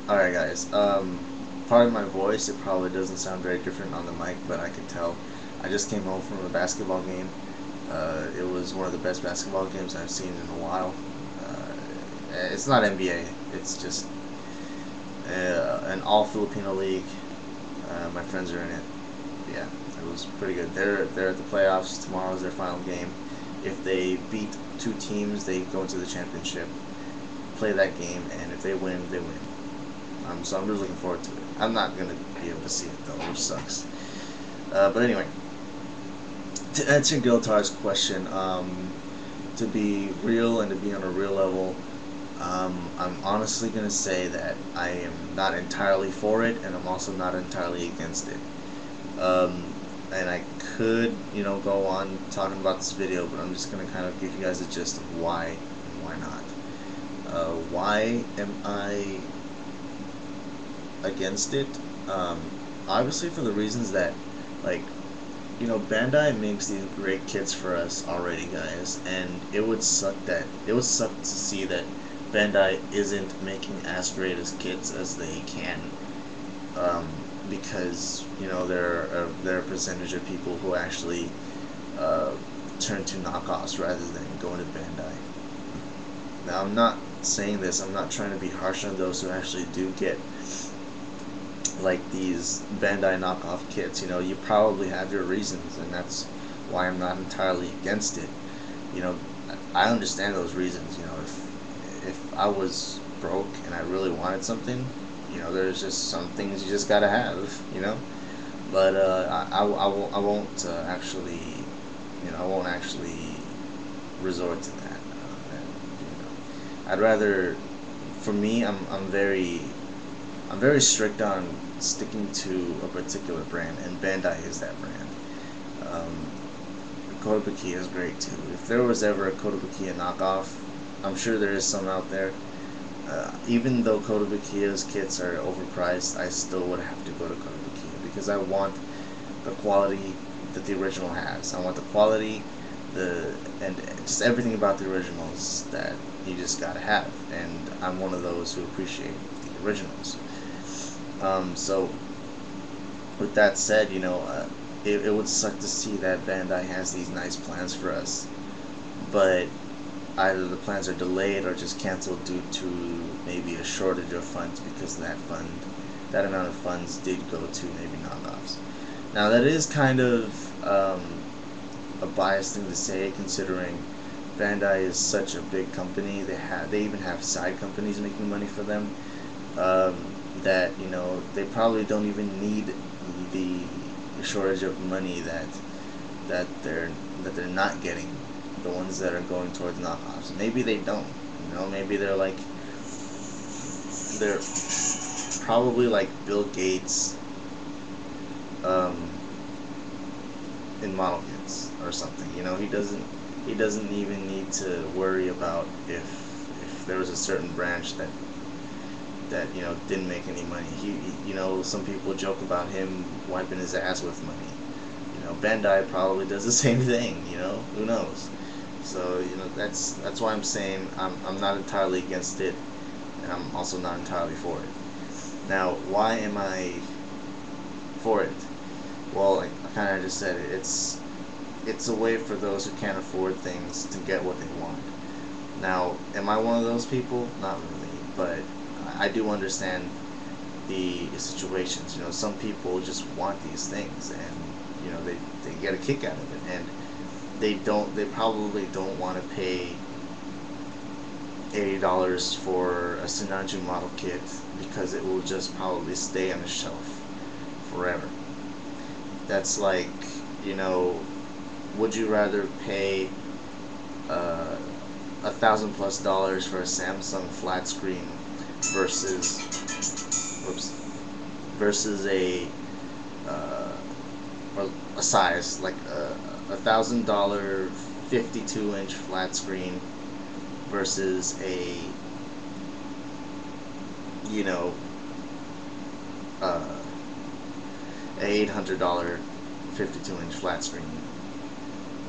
Alright guys, part of my voice, it probably doesn't sound very different on the mic, but I can tell. I just came home from a basketball game. It was one of the best basketball games I've seen in a while. It's not NBA, it's just an all-Filipino league. My friends are in it. Yeah, it was pretty good. They're at the playoffs. Tomorrow's their final game. If they beat two teams, they go into the championship, play that game, and if they win, they win. So I'm really looking forward to it. I'm not gonna be able to see it though, which sucks. But anyway, to answer Giltar's question, to be real and to be on a real level, I'm honestly gonna say that I am not entirely for it, and I'm also not entirely against it. And I could, go on talking about this video, but I'm just gonna kind of give you guys a gist of why and why not. Why am I against it? Um, Obviously for the reasons that, like, Bandai makes these great kits for us already, guys, and it would suck to see that Bandai isn't making as great as kits as they can, um, because there are a percentage of people who actually uh, turn to knockoffs rather than going to Bandai. Now, I'm not saying this. I'm not trying to be harsh on those who actually do get like these Bandai knockoff kits. You probably have your reasons, and that's why I'm not entirely against it. You know, I understand those reasons. If I was broke and I really wanted something, there's just some things you just gotta have. But I won't actually, I won't actually resort to that. I'd rather, for me, I'm very strict on sticking to a particular brand, and Bandai is that brand. Um, Kotobukiya is great too. If there was ever a Kotobukiya knockoff, I'm sure there is some out there. Even though Kotobukiya's kits are overpriced, I still would have to go to Kotobukiya because I want the quality that the original has. I want the quality, and just everything about the originals that you just gotta have. And I'm one of those who appreciate the originals. So with that said, it would suck to see that Bandai has these nice plans for us, but either the plans are delayed or just canceled due to maybe a shortage of funds because that amount of funds did go to maybe knockoffs. Now that is kind of a biased thing to say, considering Bandai is such a big company. They even have side companies making money for them. Um, that they probably don't even need the shortage of money that they're that they're not getting, the ones that are going towards knockoffs. Maybe they don't. Maybe they're probably like Bill Gates, um, in model kits or something. He doesn't even need to worry about if there was a certain branch that didn't make any money. Some people joke about him wiping his ass with money. Bandai probably does the same thing. Who knows? So that's why I'm saying I'm not entirely against it, and I'm also not entirely for it. Now, why am I for it? Well, like I kind of just said it. It's a way for those who can't afford things to get what they want. Now, am I one of those people? Not really, but I do understand the situations. Some people just want these things, and they get a kick out of it, and they probably don't want to pay $80 for a Sinanju model kit because it will just probably stay on the shelf forever. That's like, you know, would you rather pay uh, $1,000+ for a Samsung flat screen versus whoops versus uh, a size like $1,000 52-inch flat screen versus you know uh, a $800 52-inch flat screen?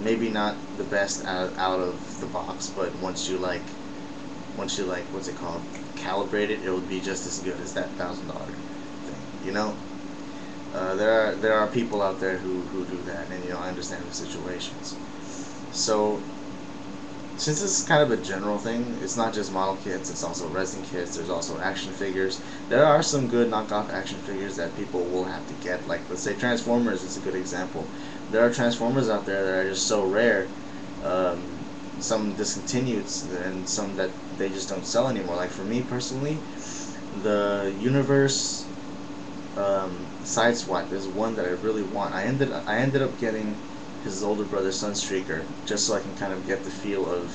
Maybe not the best out of the box, but once you once you like, what's it called, calibrate it, it would be just as good as that $1,000 thing. You know, there are people out there who do that, and I understand the situations. So since this is kind of a general thing, it's not just model kits, it's also resin kits, there's also action figures. There are some good knockoff action figures that people will have to get, like let's say Transformers is a good example. There are Transformers out there that are just so rare, um, some discontinued and some that they just don't sell anymore. Like for me personally, the Universe Sideswipe is one that I really want. I ended up getting his older brother Sunstreaker just so I can kind of get the feel of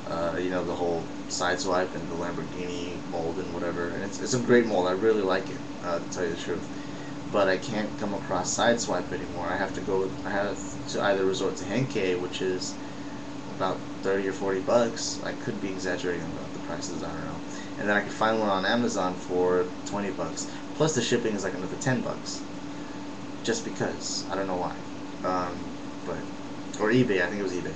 the whole Sideswipe and the Lamborghini mold and whatever. And it's a great mold. I really like it, to tell you the truth. But I can't come across Sideswipe anymore. I have to either resort to Henkei, which is about 30 or 40 bucks. I could be exaggerating about the prices, I don't know. And then I can find one on Amazon for 20 bucks. Plus the shipping is like another 10 bucks. Just because. I don't know why. But or eBay, I think it was eBay.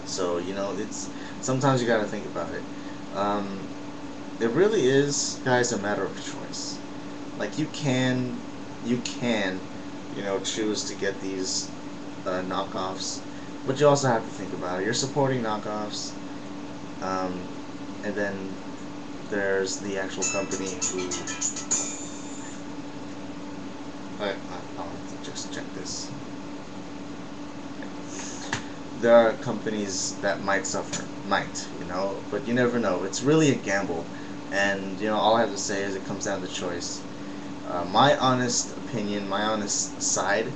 So, it's sometimes you gotta think about it. It really is, guys, a matter of choice. Like you can, choose to get these knockoffs, but you also have to think about it. You're supporting knockoffs, and then there's the actual company who. I'll just check this. There are companies that might suffer, but you never know. It's really a gamble, and all I have to say is it comes down to choice. My honest opinion, my honest side,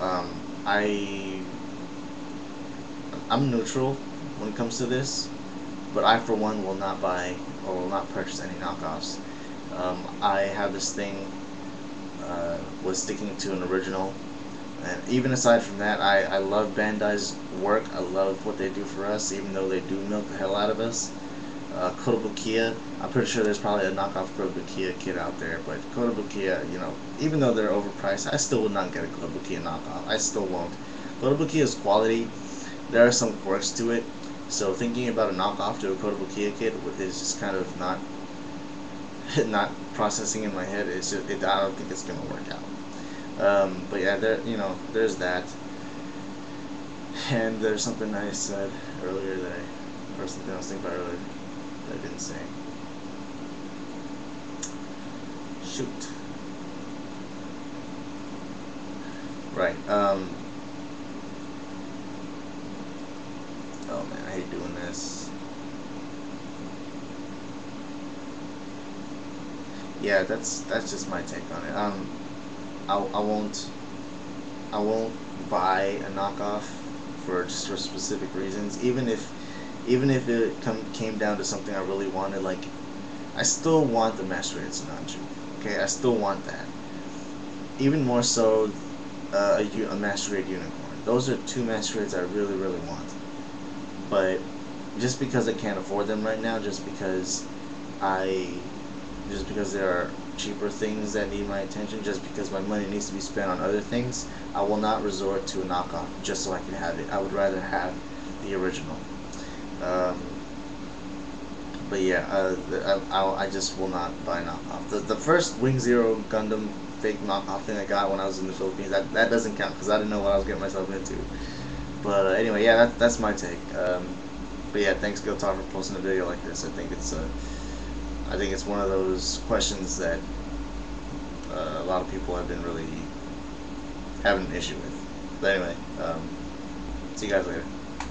I'm neutral when it comes to this, but I for one will not buy or will not purchase any knockoffs. I have this thing with sticking to an original. And even aside from that, I love Bandai's work. I love what they do for us, even though they do milk the hell out of us. Kotobukiya, I'm pretty sure there's probably a knockoff Kotobukiya kit out there, but Kotobukiya, even though they're overpriced, I still would not get a Kotobukiya knockoff. I still won't. Kotobukiya's quality, there are some quirks to it, so thinking about a knockoff to a Kotobukiya kit is just kind of not processing in my head. I don't think it's gonna work out. But yeah, there's that. And there's something I said earlier or something I was thinking about earlier that I didn't say. Shoot. Right. Oh man, I hate doing this. Yeah, that's just my take on it. I won't buy a knockoff for specific reasons. Even if it came down to something I really wanted, like I still want the Master-Rated Sinanju. Okay, I still want that. Even more so, a Master-Rated Unicorn. Those are two Master-Rates I really want. But just because I can't afford them right now, just because there are cheaper things that need my attention, just because my money needs to be spent on other things, I will not resort to a knockoff just so I can have it. I would rather have the original. But yeah, I just will not buy knockoff. The first Wing Zero Gundam fake knockoff thing I got when I was in the Philippines, that doesn't count because I didn't know what I was getting myself into. But anyway, yeah, that's my take. But yeah, thanks Giltar for posting a video like this. I think it's one of those questions that a lot of people have been really having an issue with. But anyway, see you guys later.